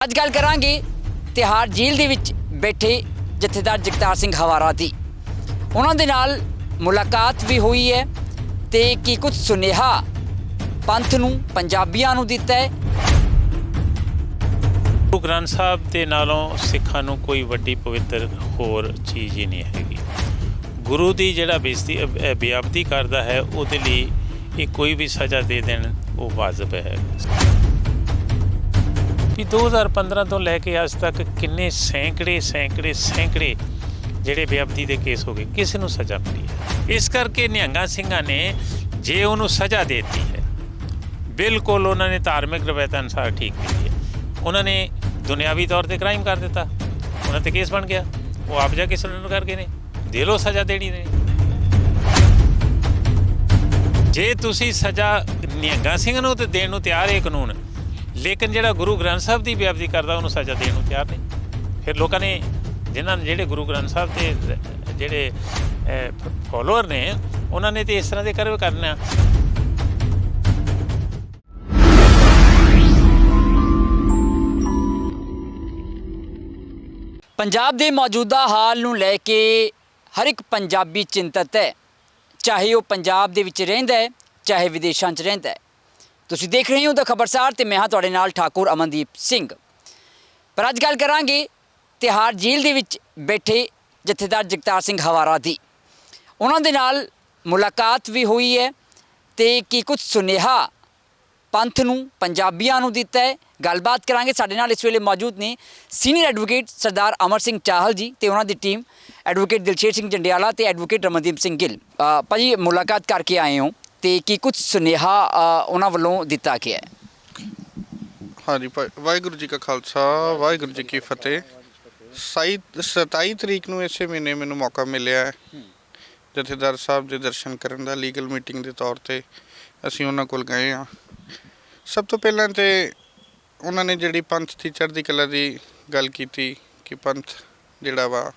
ਅੱਜ ਗੱਲ ਕਰਾਂਗੇ ਤਿਹਾੜ ਜੇਲ੍ਹ ਦੇ ਵਿੱਚ ਬੈਠੇ ਜਥੇਦਾਰ ਜਗਤਾਰ ਸਿੰਘ ਹਵਾਰਾ ਦੀ। ਉਹਨਾਂ ਦੇ ਨਾਲ ਮੁਲਾਕਾਤ ਵੀ ਹੋਈ ਹੈ ਤੇ ਕੀ ਕੁਝ ਸੁਨੇਹਾ ਪੰਥ ਨੂੰ ਪੰਜਾਬੀਆਂ ਨੂੰ ਦਿੱਤਾ ਹੈ। ਗੁਰੂ ਗ੍ਰੰਥ ਸਾਹਿਬ ਦੇ ਨਾਲੋਂ ਸਿੱਖਾਂ ਨੂੰ ਕੋਈ ਵੱਡੀ ਪਵਿੱਤਰ ਹੋਰ ਚੀਜ਼ ਹੀ ਨਹੀਂ ਹੈਗੀ। ਗੁਰੂ ਦੀ ਜਿਹੜਾ ਬੇਅਦਬੀ ਕਰਦਾ ਹੈ ਉਹਦੇ ਲਈ ਇਹ ਕੋਈ ਵੀ ਸਜ਼ਾ ਦੇ ਦੇਣ ਉਹ ਵਾਜਬ ਹੈ। ਵੀ 2015 ਤੋਂ ਲੈ ਕੇ ਅੱਜ ਤੱਕ ਕਿੰਨੇ ਸੈਂਕੜੇ ਜਿਹੜੇ ਬੇਅਦਬੀ ਦੇ ਕੇਸ ਹੋ ਗਏ, ਕਿਸੇ ਨੂੰ ਸਜ਼ਾ ਮਿਲੀ ਹੈ। ਇਸ ਕਰਕੇ ਨਿਹੰਗਾਂ ਸਿੰਘਾਂ ਨੇ ਜੇ ਉਹਨੂੰ ਸਜ਼ਾ ਦੇ ਦਿੱਤੀ ਹੈ, ਬਿਲਕੁਲ ਉਹਨਾਂ ਨੇ ਧਾਰਮਿਕ ਰਵਾਇਤਾਂ ਅਨੁਸਾਰ ਠੀਕ ਕੀਤੀ ਹੈ। ਉਹਨਾਂ ਨੇ ਦੁਨਿਆਵੀ ਤੌਰ ਤੇ ਕ੍ਰਾਈਮ ਕਰ ਦਿੱਤਾ, ਉਹਨਾਂ ਤੇ ਕੇਸ ਬਣ ਗਿਆ, ਉਹ ਆਪ ਜਾ ਕੇ ਸਰੈਂਡਰ ਕਰਕੇ ਨੇ ਦੇ ਲਓ ਸਜ਼ਾ ਦੇਣੀ ਨੇ। ਜੇ ਤੁਸੀਂ ਸਜ਼ਾ ਨਿਹੰਗਾਂ ਸਿੰਘਾਂ ਨੂੰ ਤੇ ਦੇਣ ਨੂੰ ਤਿਆਰ ਹੈ ਕਾਨੂੰਨ, ਲੇਕਿਨ ਜਿਹੜਾ ਗੁਰੂ ਗ੍ਰੰਥ ਸਾਹਿਬ ਦੀ ਬੇਅਦਬੀ ਕਰਦਾ ਉਹਨੂੰ ਸਜ਼ਾ ਦੇਣ ਨੂੰ ਤਿਆਰ ਨਹੀਂ। ਫਿਰ ਲੋਕਾਂ ਨੇ ਜਿਹੜੇ ਗੁਰੂ ਗ੍ਰੰਥ ਸਾਹਿਬ ਦੇ ਜਿਹੜੇ ਫੋਲੋਅਰ ਨੇ ਉਹਨਾਂ ਨੇ ਤੇ ਇਸ ਤਰ੍ਹਾਂ ਦੇ ਕਰਨਾ। ਪੰਜਾਬ ਦੇ ਮੌਜੂਦਾ ਹਾਲ ਨੂੰ ਲੈ ਕੇ ਹਰ ਇੱਕ ਪੰਜਾਬੀ ਚਿੰਤਤ ਹੈ, ਚਾਹੇ ਉਹ ਪੰਜਾਬ ਦੇ ਵਿੱਚ ਰਹਿੰਦਾ ਹੈ ਚਾਹੇ ਵਿਦੇਸ਼ਾਂ 'ਚ ਰਹਿੰਦਾ ਹੈ। ਤੁਸੀਂ ਦੇਖ ਰਹੇ ਹੋ ਤਾਂ ਖਬਰਸਾਰ ਤੇ ਮੈਂ ਹਾਂ ਤੁਹਾਡੇ ਨਾਲ ਠਾਕੁਰ ਅਮਨਦੀਪ ਸਿੰਘ। ਪਰ ਅੱਜ ਗੱਲ ਕਰਾਂਗੇ ਤਿਹਾੜ ਜੇਲ੍ਹ ਦੇ ਵਿੱਚ ਬੈਠੇ ਜਥੇਦਾਰ ਜਗਤਾਰ ਸਿੰਘ ਹਵਾਰਾ ਦੀ। ਉਹਨਾਂ ਦੇ ਨਾਲ ਮੁਲਾਕਾਤ ਵੀ ਹੋਈ ਹੈ ਤੇ ਕੀ ਕੁਝ ਸੁਨੇਹਾ ਪੰਥ ਨੂੰ ਪੰਜਾਬੀਆਂ ਨੂੰ ਦਿੱਤਾ ਹੈ। ਗੱਲਬਾਤ ਕਰਾਂਗੇ। ਸਾਡੇ ਨਾਲ ਇਸ ਵੇਲੇ ਮੌਜੂਦ ਨੇ ਸੀਨੀਅਰ ਐਡਵੋਕੇਟ ਸਰਦਾਰ ਅਮਰ ਸਿੰਘ ਚਾਹਲ ਜੀ ਤੇ ਉਹਨਾਂ ਦੀ ਟੀਮ, ਐਡਵੋਕੇਟ ਦਿਲਸ਼ੇਰ ਸਿੰਘ ਜੰਡਿਆਲਾ ਤੇ ਐਡਵੋਕੇਟ ਰਮਨਦੀਪ ਸਿੰਘ ਗਿੱਲ। ਭਾਜੀ ਮੁਲਾਕਾਤ ਕਰਕੇ ਆਏ ਹੋ ਤੇ ਕੀ ਕੁਝ ਸੁਨੇਹਾ ਉਹਨਾਂ ਵੱਲੋਂ ਦਿੱਤਾ ਗਿਆ ਹੈ? ਹਾਂਜੀ, ਵਾਹਿਗੁਰੂ ਜੀ ਕਾ ਖਾਲਸਾ ਵਾਹਿਗੁਰੂ ਜੀ ਕੀ ਫਤਿਹ। 27 ਤਰੀਕ ਨੂੰ ਇਸੇ ਮਹੀਨੇ ਮੈਨੂੰ ਮੌਕਾ ਮਿਲਿਆ ਹੈ ਜਥੇਦਾਰ ਸਾਹਿਬ ਦੇ ਦਰਸ਼ਨ ਕਰਨ ਦਾ। ਲੀਗਲ ਮੀਟਿੰਗ ਦੇ ਤੌਰ ਤੇ ਅਸੀਂ ਉਹਨਾਂ ਕੋਲ ਗਏ ਹਾਂ। ਸਭ ਤੋਂ ਪਹਿਲਾਂ ਤੇ ਉਹਨਾਂ ਨੇ ਜਿਹੜੀ ਪੰਥ ਦੀ ਚੜ੍ਹਦੀ ਕਲਾ ਦੀ ਗੱਲ ਕੀਤੀ ਕਿ ਪੰਥ ਜਿਹੜਾ ਵਾ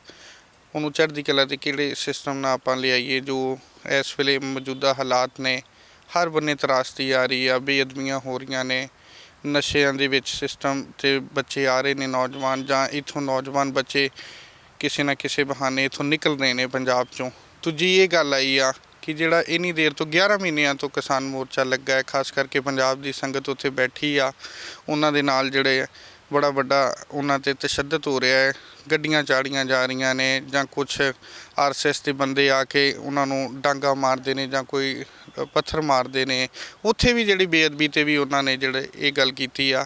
ਉਹਨੂੰ ਚੜ੍ਹਦੀ ਕਲਾ ਦੇ ਕਿਹੜੇ ਸਿਸਟਮ ਨਾਲ ਆਪਾਂ ਲਿਆਈਏ। ਜੋ ਇਸ ਵੇਲੇ ਮੌਜੂਦਾ ਹਾਲਾਤ ਨੇ, ਹਰ ਬੰਨੇ ਤਰਾਸਦੀ ਆ ਰਹੀ ਆ, ਬੇਅਦਬੀਆਂ ਹੋ ਰਹੀਆਂ ਨੇ, ਨਸ਼ਿਆਂ ਦੇ ਵਿੱਚ ਸਿਸਟਮ 'ਤੇ ਬੱਚੇ ਆ ਰਹੇ ਨੇ ਨੌਜਵਾਨ, ਜਾਂ ਇੱਥੋਂ ਨੌਜਵਾਨ ਬੱਚੇ ਕਿਸੇ ਨਾ ਕਿਸੇ ਬਹਾਨੇ ਇੱਥੋਂ ਨਿਕਲ ਰਹੇ ਨੇ ਪੰਜਾਬ 'ਚੋਂ। ਦੂਜੀ ਇਹ ਗੱਲ ਆਈ ਆ ਕਿ ਜਿਹੜਾ ਇੰਨੀ ਦੇਰ ਤੋਂ 11 ਮਹੀਨਿਆਂ ਤੋਂ ਕਿਸਾਨ ਮੋਰਚਾ ਲੱਗਾ ਹੈ, ਖਾਸ ਕਰਕੇ ਪੰਜਾਬ ਦੀ ਸੰਗਤ ਉੱਥੇ ਬੈਠੀ ਆ, ਉਹਨਾਂ ਦੇ ਨਾਲ ਜਿਹੜੇ ਬੜਾ ਵੱਡਾ ਉਹਨਾਂ 'ਤੇ ਤਸ਼ੱਦਦ ਹੋ ਰਿਹਾ ਹੈ। ਗੱਡੀਆਂ ਚਾੜੀਆਂ ਜਾ ਰਹੀਆਂ ਨੇ, ਜਾਂ ਕੁਛ RSS ਦੇ ਬੰਦੇ ਆ ਕੇ ਉਹਨਾਂ ਨੂੰ ਡਾਂਗਾ ਮਾਰਦੇ ਨੇ ਜਾਂ ਕੋਈ ਪੱਥਰ ਮਾਰਦੇ ਨੇ। ਉੱਥੇ ਵੀ ਜਿਹੜੀ ਬੇਅਦਬੀ 'ਤੇ ਵੀ ਉਹਨਾਂ ਨੇ ਜਿਹੜੇ ਇਹ ਗੱਲ ਕੀਤੀ ਆ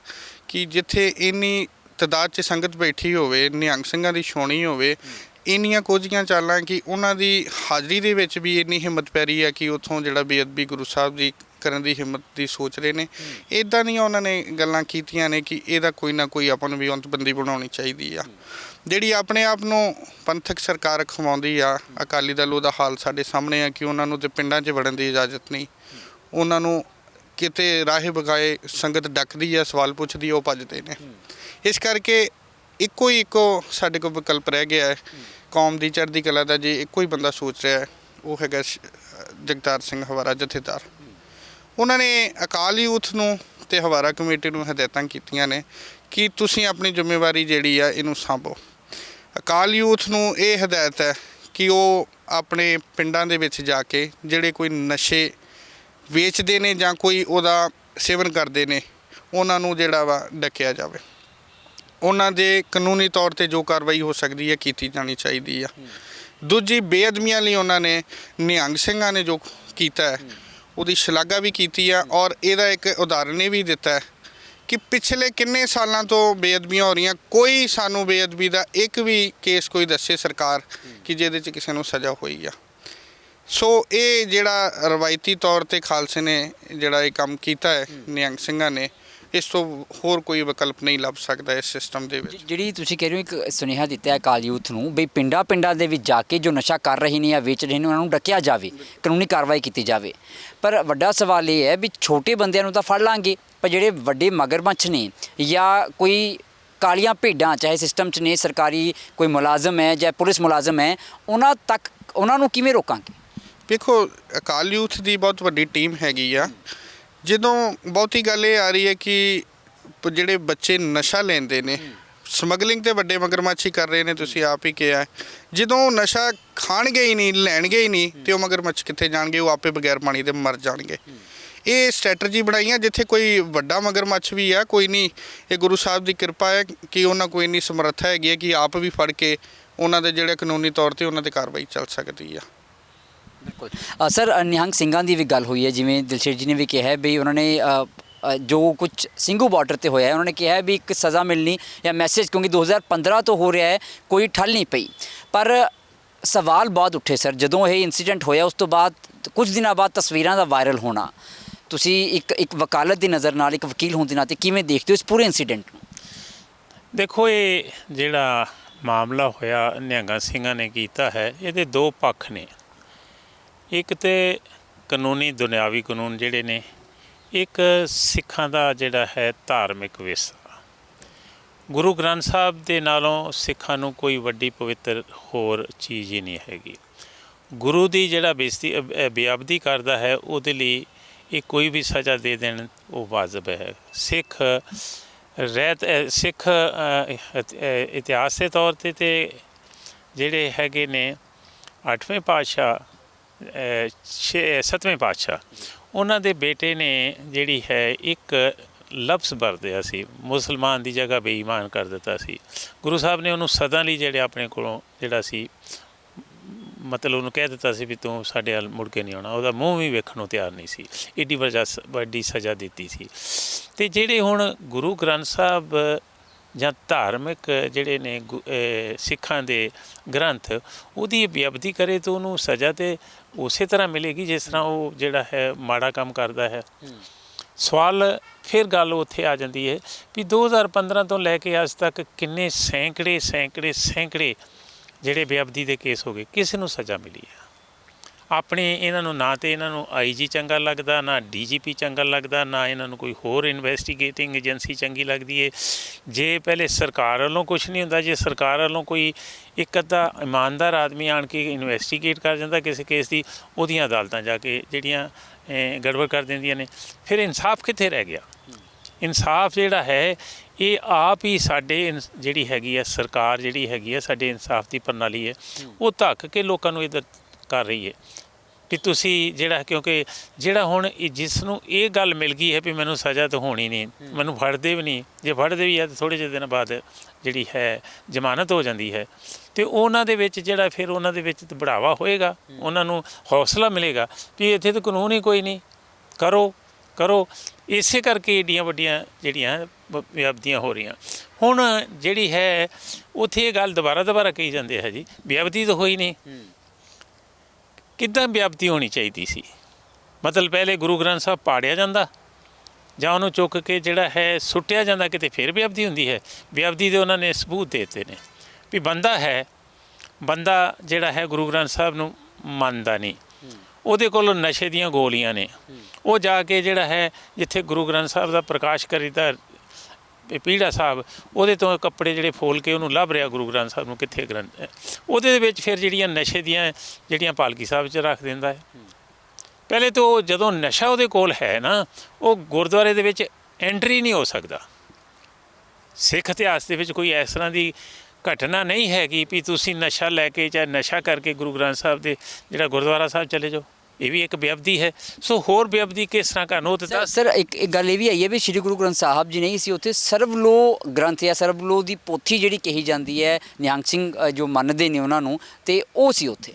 ਕਿ ਜਿੱਥੇ ਇੰਨੀ ਤਾਦਾਦ 'ਚ ਸੰਗਤ ਬੈਠੀ ਹੋਵੇ, ਨਿਹੰਗ ਸਿੰਘਾਂ ਦੀ ਛਾਉਣੀ ਹੋਵੇ, ਇੰਨੀਆਂ ਕੋਝੀਆਂ ਚਾਲਾਂ ਕਿ ਉਹਨਾਂ ਦੀ ਹਾਜ਼ਰੀ ਦੇ ਵਿੱਚ ਵੀ ਇੰਨੀ ਹਿੰਮਤ ਪੈ ਰਹੀ ਹੈ ਕਿ ਉੱਥੋਂ ਜਿਹੜਾ ਬੇਅਦਬੀ ਗੁਰੂ ਸਾਹਿਬ ਦੀ ਕਰਨ ਦੀ ਹਿੰਮਤ ਦੀ ਸੋਚ ਰਹੇ ਨੇ। ਇੱਦਾਂ ਦੀਆਂ ਉਹਨਾਂ ਨੇ ਗੱਲਾਂ ਕੀਤੀਆਂ ਨੇ ਕਿ ਇਹਦਾ ਕੋਈ ਨਾ ਕੋਈ ਆਪਾਂ ਨੂੰ ਵਿਉਂਤਬੰਦੀ ਬਣਾਉਣੀ ਚਾਹੀਦੀ ਆ। ਜਿਹੜੀ ਆਪਣੇ ਆਪ ਨੂੰ ਪੰਥਕ ਸਰਕਾਰ ਖਵਾਉਂਦੀ ਆ, ਅਕਾਲੀ ਦਲ, ਉਹਦਾ ਹਾਲ ਸਾਡੇ ਸਾਹਮਣੇ ਆ ਕਿ ਉਹਨਾਂ ਨੂੰ ਤੇ ਪਿੰਡਾਂ 'ਚ ਵੜਨ ਦੀ ਇਜਾਜ਼ਤ ਨਹੀਂ। ਉਹਨਾਂ ਨੂੰ ਕਿਤੇ ਰਾਹੇ ਬਗਾਏ ਸੰਗਤ ਡੱਕਦੀ ਆ, ਸਵਾਲ ਪੁੱਛਦੀ, ਉਹ ਭੱਜਦੇ ਨੇ। ਇਸ ਕਰਕੇ ਇੱਕੋ ਸਾਡੇ ਕੋਲ ਵਿਕਲਪ ਰਹਿ ਗਿਆ ਹੈ ਕੌਮ ਦੀ ਚੜ੍ਹਦੀ ਕਲਾ ਦਾ। ਜੇ ਇੱਕੋ ਹੀ ਬੰਦਾ ਸੋਚ ਰਿਹਾ ਹੈ, ਉਹ ਹੈਗਾ ਜਗਤਾਰ ਸਿੰਘ ਹਵਾਰਾ ਜਥੇਦਾਰ। ਉਹਨਾਂ ਨੇ ਅਕਾਲ ਯੂਥ ਨੂੰ ਤੇ ਹਵਾਰਾ ਕਮੇਟੀ ਨੂੰ ਹਦਾਇਤਾਂ ਕੀਤੀਆਂ ਨੇ ਕਿ ਤੁਸੀਂ ਆਪਣੀ ਜ਼ਿੰਮੇਵਾਰੀ ਜਿਹੜੀ ਆ ਇਹਨੂੰ ਸਾਂਭੋ। ਅਕਾਲ ਯੂਥ ਨੂੰ ਇਹ ਹਦਾਇਤ ਹੈ ਕਿ ਉਹ ਆਪਣੇ ਪਿੰਡਾਂ ਦੇ ਵਿੱਚ ਜਾ ਕੇ ਜਿਹੜੇ ਕੋਈ ਨਸ਼ੇ ਵੇਚਦੇ ਨੇ ਜਾਂ ਕੋਈ ਉਹਦਾ ਸੇਵਨ ਕਰਦੇ ਨੇ, ਉਹਨਾਂ ਨੂੰ ਜਿਹੜਾ ਵਾ ਡੱਕਿਆ ਜਾਵੇ। ਉਹਨਾਂ ਦੇ ਕਾਨੂੰਨੀ ਤੌਰ 'ਤੇ ਜੋ ਕਾਰਵਾਈ ਹੋ ਸਕਦੀ ਹੈ ਕੀਤੀ ਜਾਣੀ ਚਾਹੀਦੀ ਆ। ਦੂਜੀ, ਬੇਅਦਬੀਆਂ ਲਈ ਉਹਨਾਂ ਨੇ ਨਿਹੰਗ ਸਿੰਘਾਂ ਨੇ ਜੋ ਕੀਤਾ ਹੈ ਉਹਦੀ ਸ਼ਲਾਘਾ ਵੀ ਕੀਤੀ ਆ, ਔਰ ਇਹਦਾ ਇੱਕ ਉਦਾਹਰਨ ਇਹ ਵੀ ਦਿੱਤਾ ਹੈ ਕਿ ਪਿਛਲੇ ਕਿੰਨੇ ਸਾਲਾਂ ਤੋਂ ਬੇਅਦਬੀਆਂ ਹੋ ਰਹੀਆਂ, ਕੋਈ ਸਾਨੂੰ ਬੇਅਦਬੀ ਦਾ ਇੱਕ ਵੀ ਕੇਸ ਕੋਈ ਦੱਸੇ ਸਰਕਾਰ ਕਿ ਜਿਹਦੇ 'ਚ ਕਿਸੇ ਨੂੰ ਸਜ਼ਾ ਹੋਈ ਆ। ਸੋ ਇਹ ਜਿਹੜਾ ਰਵਾਇਤੀ ਤੌਰ 'ਤੇ ਖਾਲਸੇ ਨੇ ਜਿਹੜਾ ਇਹ ਕੰਮ ਕੀਤਾ ਹੈ ਨਿਹੰਗ ਸਿੰਘਾਂ ਨੇ, ਇਸ ਤੋਂ ਹੋਰ ਕੋਈ ਵਿਕਲਪ ਨਹੀਂ ਲੱਭ ਸਕਦਾ ਇਸ ਸਿਸਟਮ ਦੇ ਵਿੱਚ। ਜਿਹੜੀ ਤੁਸੀਂ ਕਹਿ ਰਹੇ ਹੋ ਇੱਕ ਸੁਨੇਹਾ ਦਿੱਤਾ ਹੈ ਅਕਾਲ ਯੂਥ ਨੂੰ ਵੀ ਪਿੰਡਾਂ ਦੇ ਵਿੱਚ ਜਾ ਕੇ ਜੋ ਨਸ਼ਾ ਕਰ ਰਹੇ ਨੇ ਜਾਂ ਵੇਚ ਰਹੇ ਨੇ ਉਹਨਾਂ ਨੂੰ ਡੱਕਿਆ ਜਾਵੇ, ਕਾਨੂੰਨੀ ਕਾਰਵਾਈ ਕੀਤੀ ਜਾਵੇ। ਪਰ ਵੱਡਾ ਸਵਾਲ ਇਹ ਹੈ ਵੀ ਛੋਟੇ ਬੰਦਿਆਂ ਨੂੰ ਤਾਂ ਫੜ ਲਾਂਗੇ, ਪਰ ਜਿਹੜੇ ਵੱਡੇ ਮਗਰਮੱਛ ਨੇ ਜਾਂ ਕੋਈ ਕਾਲੀਆਂ ਭੇਡਾਂ ਚਾਹੇ ਸਿਸਟਮ 'ਚ ਨੇ, ਸਰਕਾਰੀ ਕੋਈ ਮੁਲਾਜ਼ਮ ਹੈ ਜਾਂ ਪੁਲਿਸ ਮੁਲਾਜ਼ਮ ਹੈ, ਉਹਨਾਂ ਨੂੰ ਕਿਵੇਂ ਰੋਕਾਂਗੇ? ਵੇਖੋ, ਅਕਾਲ ਯੂਥ ਦੀ ਬਹੁਤ ਵੱਡੀ ਟੀਮ ਹੈਗੀ ਆ। ਜਦੋਂ ਬਹੁਤੀ ਗੱਲ ਇਹ ਆ ਰਹੀ ਹੈ ਕਿ ਜਿਹੜੇ ਬੱਚੇ ਨਸ਼ਾ ਲੈਂਦੇ ਨੇ, ਸਮਗਲਿੰਗ ਤੇ ਵੱਡੇ ਮਗਰਮੱਛ ਹੀ ਕਰ ਰਹੇ ਨੇ, ਤੁਸੀਂ ਆਪ ਹੀ ਕਿਹਾ ਹੈ। ਜਦੋਂ ਉਹ ਨਸ਼ਾ ਖਾਣਗੇ ਹੀ ਨਹੀਂ, ਲੈਣਗੇ ਹੀ ਨਹੀਂ, ਤੇ ਉਹ ਮਗਰਮੱਛ ਕਿੱਥੇ ਜਾਣਗੇ? ਉਹ ਆਪੇ ਬਗੈਰ ਪਾਣੀ ਦੇ ਮਰ ਜਾਣਗੇ। ਇਹ ਸਟ੍ਰੈਟਜੀ ਬਣਾਈਆਂ ਜਿੱਥੇ ਕੋਈ ਵੱਡਾ ਮਗਰਮੱਛ ਵੀ ਆ, ਕੋਈ ਨਹੀਂ, ਇਹ ਗੁਰੂ ਸਾਹਿਬ ਦੀ ਕਿਰਪਾ ਹੈ ਕਿ ਉਹਨਾਂ ਕੋਈ ਨਹੀਂ ਸਮਰੱਥਾ ਹੈਗੀ ਹੈ ਕਿ ਆਪ ਵੀ ਫੜ ਕੇ ਉਹਨਾਂ ਦੇ ਜਿਹੜੇ ਕਾਨੂੰਨੀ ਤੌਰ ਤੇ ਉਹਨਾਂ ਤੇ ਕਾਰਵਾਈ ਚੱਲ ਸਕਦੀ ਆ। ਬਿਲਕੁਲ ਸਰ, ਨਿਹੰਗ ਸਿੰਘਾਂ ਦੀ ਵੀ ਗੱਲ ਹੋਈ ਹੈ, ਜਿਵੇਂ ਦਿਲਸ਼ੇਰ ਜੀ ਨੇ ਵੀ ਕਿਹਾ ਵੀ ਉਹਨਾਂ ਨੇ ਜੋ ਕੁਝ ਸਿੰਘੂ ਬਾਰਡਰ ਤੇ ਹੋਇਆ ਹੈ, ਉਹਨਾਂ ਨੇ ਕਿਹਾ ਵੀ ਇੱਕ ਸਜ਼ਾ ਮਿਲਣੀ ਜਾਂ ਮੈਸੇਜ, ਕਿਉਂਕਿ 2015 ਤੋਂ ਹੋ ਰਿਹਾ ਹੈ, ਕੋਈ ਠੱਲ ਨਹੀਂ ਪਈ। ਪਰ ਸਵਾਲ ਬਹੁਤ ਉੱਠੇ ਸਰ ਜਦੋਂ ਇਹ ਇਨਸੀਡੈਂਟ ਹੋਇਆ, ਉਸ ਤੋਂ ਬਾਅਦ ਕੁਝ ਦਿਨਾਂ ਬਾਅਦ ਤਸਵੀਰਾਂ ਦਾ ਵਾਇਰਲ ਹੋਣਾ। ਤੁਸੀਂ ਇੱਕ ਵਕਾਲਤ ਦੀ ਨਜ਼ਰ ਨਾਲ, ਇੱਕ ਵਕੀਲ ਹੋਣ ਦੇ ਨਾਤੇ ਕਿਵੇਂ ਦੇਖਦੇ ਹੋ ਇਸ ਪੂਰੇ ਇਨਸੀਡੈਂਟ ਨੂੰ? ਦੇਖੋ, ਇਹ ਜਿਹੜਾ ਮਾਮਲਾ ਹੋਇਆ ਨਿਹੰਗਾਂ ਸਿੰਘਾਂ ਨੇ ਕੀਤਾ ਹੈ, ਇਹਦੇ ਦੋ ਪੱਖ ਨੇ। ਇੱਕ ਤੇ ਕਾਨੂੰਨੀ ਦੁਨਿਆਵੀ ਕਾਨੂੰਨ ਜਿਹੜੇ ਨੇ, ਇੱਕ ਸਿੱਖਾਂ ਦਾ ਜਿਹੜਾ ਹੈ ਧਾਰਮਿਕ ਵਿਰਸਾ। ਗੁਰੂ ਗ੍ਰੰਥ ਸਾਹਿਬ ਦੇ ਨਾਲੋਂ ਸਿੱਖਾਂ ਨੂੰ ਕੋਈ ਵੱਡੀ ਪਵਿੱਤਰ ਹੋਰ ਚੀਜ਼ ਹੀ ਨਹੀਂ ਹੈਗੀ। ਗੁਰੂ ਦੀ ਜਿਹੜਾ ਬੇਅਦਬੀ ਕਰਦਾ ਹੈ, ਉਹਦੇ ਲਈ ਇਹ ਕੋਈ ਵੀ ਸਜ਼ਾ ਦੇ ਦੇਣ ਉਹ ਵਾਜਬ ਹੈ। ਸਿੱਖ ਇਤਿਹਾਸ ਦੇ ਤੌਰ ਤੇ ਜਿਹੜੇ ਹੈਗੇ ਨੇ 8ਵੇਂ ਪਾਤਸ਼ਾਹ, 7ਵੇਂ ਪਾਤਸ਼ਾਹ, ਉਹਨਾਂ ਦੇ ਬੇਟੇ ਨੇ ਜਿਹੜੀ ਹੈ ਇੱਕ ਲਫ਼ਜ਼ ਵਰਤਿਆ ਸੀ, ਮੁਸਲਮਾਨ ਦੀ ਜਗ੍ਹਾ ਬੇਈਮਾਨ ਕਰ ਦਿੱਤਾ ਸੀ। ਗੁਰੂ ਸਾਹਿਬ ਨੇ ਉਹਨੂੰ ਸਦਾ ਲਈ ਜਿਹੜੇ ਆਪਣੇ ਕੋਲੋਂ ਜਿਹੜਾ ਸੀ, ਮਤਲਬ ਉਹਨੂੰ ਕਹਿ ਦਿੱਤਾ ਸੀ ਵੀ ਤੂੰ ਸਾਡੇ ਵੱਲ ਮੁੜ ਕੇ ਨਹੀਂ ਆਉਣਾ। ਉਹਦਾ ਮੂੰਹ ਵੀ ਵੇਖਣ ਨੂੰ ਤਿਆਰ ਨਹੀਂ ਸੀ, ਏਡੀ ਵੱਡੀ ਸਜ਼ਾ ਦਿੱਤੀ ਸੀ। ਅਤੇ ਜਿਹੜੇ ਹੁਣ ਗੁਰੂ ਗ੍ਰੰਥ ਸਾਹਿਬ ਜਾਂ ਧਾਰਮਿਕ ਜਿਹੜੇ ਨੇ ਸਿੱਖਾਂ ਦੇ ਗ੍ਰੰਥ, ਉਹਦੀ ਬੇਅਦਬੀ ਕਰੇ ਤਾਂ ਉਹਨੂੰ ਸਜ਼ਾ ਤਾਂ ਉਸੇ ਤਰ੍ਹਾਂ ਮਿਲੇਗੀ ਜਿਸ ਤਰ੍ਹਾਂ ਉਹ ਜਿਹੜਾ ਹੈ ਮਾੜਾ ਕੰਮ ਕਰਦਾ ਹੈ। ਸਵਾਲ ਫਿਰ ਗੱਲ ਉੱਥੇ ਆ ਜਾਂਦੀ ਹੈ ਵੀ 2015 ਤੋਂ ਲੈ ਕੇ ਅੱਜ ਤੱਕ ਕਿੰਨੇ ਸੈਂਕੜੇ ਜਿਹੜੇ ਬੇਅਦਬੀ ਦੇ ਕੇਸ ਹੋ ਗਏ, ਕਿਸੇ ਨੂੰ ਸਜ਼ਾ ਮਿਲੀ ਹੈ? ਆਪਣੇ ਇਹਨਾਂ ਨੂੰ ਨਾ ਤੇ ਇਹਨਾਂ ਨੂੰ IG ਚੰਗਾ ਲੱਗਦਾ, ਨਾ DGP ਚੰਗਾ ਲੱਗਦਾ, ਨਾ ਇਹਨਾਂ ਨੂੰ ਕੋਈ ਹੋਰ ਇਨਵੈਸਟੀਗੇਟਿੰਗ ਏਜੰਸੀ ਚੰਗੀ ਲੱਗਦੀ ਹੈ। ਜੇ ਪਹਿਲੇ ਸਰਕਾਰ ਵੱਲੋਂ ਕੁਛ ਨਹੀਂ ਹੁੰਦਾ, ਜੇ ਸਰਕਾਰ ਵੱਲੋਂ ਕੋਈ ਇੱਕ ਅੱਧਾ ਇਮਾਨਦਾਰ ਆਦਮੀ ਆਣ ਕੇ ਇਨਵੈਸਟੀਗੇਟ ਕਰ ਜਾਂਦਾ ਕਿਸੇ ਕੇਸ ਦੀ, ਉਹਦੀਆਂ ਅਦਾਲਤਾਂ ਜਾ ਕੇ ਜਿਹੜੀਆਂ ਗੜਬੜ ਕਰ ਦਿੰਦੀਆਂ ਨੇ, ਫਿਰ ਇਨਸਾਫ ਕਿੱਥੇ ਰਹਿ ਗਿਆ? ਇਨਸਾਫ ਜਿਹੜਾ ਹੈ ਇਹ ਆਪ ਹੀ ਸਾਡੇ ਜਿਹੜੀ ਹੈਗੀ ਹੈ ਸਰਕਾਰ, ਜਿਹੜੀ ਹੈਗੀ ਹੈ ਸਾਡੇ ਇਨਸਾਫ ਦੀ ਪ੍ਰਣਾਲੀ ਹੈ, ਉਹ ਧੱਕ ਕੇ ਲੋਕਾਂ ਨੂੰ ਇੱਧਰ ਕਰ ਰਹੀ ਹੈ ਵੀ ਤੁਸੀਂ ਜਿਹੜਾ, ਕਿਉਂਕਿ ਜਿਹੜਾ ਹੁਣ ਜਿਸ ਨੂੰ ਇਹ ਗੱਲ ਮਿਲ ਗਈ ਹੈ ਵੀ ਮੈਨੂੰ ਸਜ਼ਾ ਤਾਂ ਹੋਣੀ ਨਹੀਂ, ਮੈਨੂੰ ਫੜਦੇ ਵੀ ਨਹੀਂ, ਜੇ ਫੜਦੇ ਵੀ ਹੈ ਤਾਂ ਥੋੜ੍ਹੇ ਜਿਹੇ ਦਿਨ ਬਾਅਦ ਜਿਹੜੀ ਹੈ ਜ਼ਮਾਨਤ ਹੋ ਜਾਂਦੀ ਹੈ, ਅਤੇ ਉਹਨਾਂ ਦੇ ਵਿੱਚ ਜਿਹੜਾ ਫਿਰ ਉਹਨਾਂ ਦੇ ਵਿੱਚ ਤਾਂ ਬੜਾਵਾ ਹੋਏਗਾ, ਉਹਨਾਂ ਨੂੰ ਹੌਸਲਾ ਮਿਲੇਗਾ ਵੀ ਇੱਥੇ ਤਾਂ ਕਾਨੂੰਨ ਹੀ ਕੋਈ ਨਹੀਂ, ਕਰੋ। ਇਸੇ ਕਰਕੇ ਏਡੀਆਂ ਵੱਡੀਆਂ ਜਿਹੜੀਆਂ ਬੇਅਦਬੀਆਂ ਹੋ ਰਹੀਆਂ। ਹੁਣ ਜਿਹੜੀ ਹੈ ਉੱਥੇ ਇਹ ਗੱਲ ਦੁਬਾਰਾ ਕਹੀ ਜਾਂਦੇ ਹੈ ਜੀ ਬੇਅਦਬੀ ਤਾਂ ਹੋਈ ਨਹੀਂ। ਕਿੱਦਾਂ ਬੇਅਦਬੀ ਹੋਣੀ ਚਾਹੀਦੀ ਸੀ? ਮਤਲਬ ਪਹਿਲੇ ਗੁਰੂ ਗ੍ਰੰਥ ਸਾਹਿਬ ਪਾੜਿਆ ਜਾਂਦਾ ਜਾਂ ਉਹਨੂੰ ਚੁੱਕ ਕੇ ਜਿਹੜਾ ਹੈ ਸੁੱਟਿਆ ਜਾਂਦਾ, ਕਿਤੇ ਫਿਰ ਬੇਅਦਬੀ ਹੁੰਦੀ ਹੈ? ਬੇਅਦਬੀ ਦੇ ਉਹਨਾਂ ਨੇ ਸਬੂਤ ਦੇ ਦਿੱਤੇ ਨੇ ਵੀ ਬੰਦਾ ਜਿਹੜਾ ਹੈ ਗੁਰੂ ਗ੍ਰੰਥ ਸਾਹਿਬ ਨੂੰ ਮੰਨਦਾ ਨਹੀਂ, ਉਹਦੇ ਕੋਲ ਨਸ਼ੇ ਦੀਆਂ ਗੋਲੀਆਂ ਨੇ, ਉਹ ਜਾ ਕੇ ਜਿਹੜਾ ਹੈ ਜਿੱਥੇ ਗੁਰੂ ਗ੍ਰੰਥ ਸਾਹਿਬ ਦਾ ਪ੍ਰਕਾਸ਼ ਕਰੀਦਾ ਪੀੜਾ ਸਾਹਿਬ, ਉਹਦੇ ਤੋਂ ਕੱਪੜੇ ਜਿਹੜੇ ਫੋਲ ਕੇ ਉਹਨੂੰ ਲੱਭ ਰਿਹਾ ਗੁਰੂ ਗ੍ਰੰਥ ਸਾਹਿਬ ਨੂੰ ਕਿੱਥੇ ਗ੍ਰੰਥ ਹੈ, ਉਹਦੇ ਦੇ ਵਿੱਚ ਫਿਰ ਜਿਹੜੀਆਂ ਨਸ਼ੇ ਦੀਆਂ ਜਿਹੜੀਆਂ ਪਾਲਕੀ ਸਾਹਿਬ 'ਚ ਰੱਖ ਦਿੰਦਾ ਹੈ। ਪਹਿਲੇ ਤਾਂ ਉਹ ਜਦੋਂ ਨਸ਼ਾ ਉਹਦੇ ਕੋਲ ਹੈ ਨਾ, ਉਹ ਗੁਰਦੁਆਰੇ ਦੇ ਵਿੱਚ ਐਂਟਰੀ ਨਹੀਂ ਹੋ ਸਕਦਾ। ਸਿੱਖ ਇਤਿਹਾਸ ਦੇ ਵਿੱਚ ਕੋਈ ਇਸ ਤਰ੍ਹਾਂ ਦੀ ਘਟਨਾ ਨਹੀਂ ਹੈਗੀ ਵੀ ਤੁਸੀਂ ਨਸ਼ਾ ਲੈ ਕੇ ਜਾਂ ਨਸ਼ਾ ਕਰਕੇ ਗੁਰੂ ਗ੍ਰੰਥ ਸਾਹਿਬ ਦੇ ਜਿਹੜਾ ਗੁਰਦੁਆਰਾ ਸਾਹਿਬ ਚਲੇ ਜਾਓ, ਇਹ ਵੀ ਇੱਕ ਬੇਅਦਬੀ ਹੈ। ਸੋ ਹੋਰ ਬੇਅਦਬੀ ਕਿਸ ਤਰ੍ਹਾਂ ਕਰਨ? ਉਹ ਤਾਂ ਸਰ ਇੱਕ ਗੱਲ ਇਹ ਵੀ ਆਈ ਹੈ ਵੀ ਸ਼੍ਰੀ ਗੁਰੂ ਗ੍ਰੰਥ ਸਾਹਿਬ ਜੀ ਨਹੀਂ ਸੀ ਉੱਥੇ, ਸਰਬਲੋ ਗ੍ਰੰਥ ਜਾਂ ਸਰਬਲੋ ਦੀ ਪੋਥੀ ਜਿਹੜੀ ਕਹੀ ਜਾਂਦੀ ਹੈ, ਨਿਹੰਗ ਸਿੰਘ ਜੋ ਮੰਨਦੇ ਨੇ ਉਹਨਾਂ ਨੂੰ, ਤੇ ਉਹ ਸੀ ਉੱਥੇ।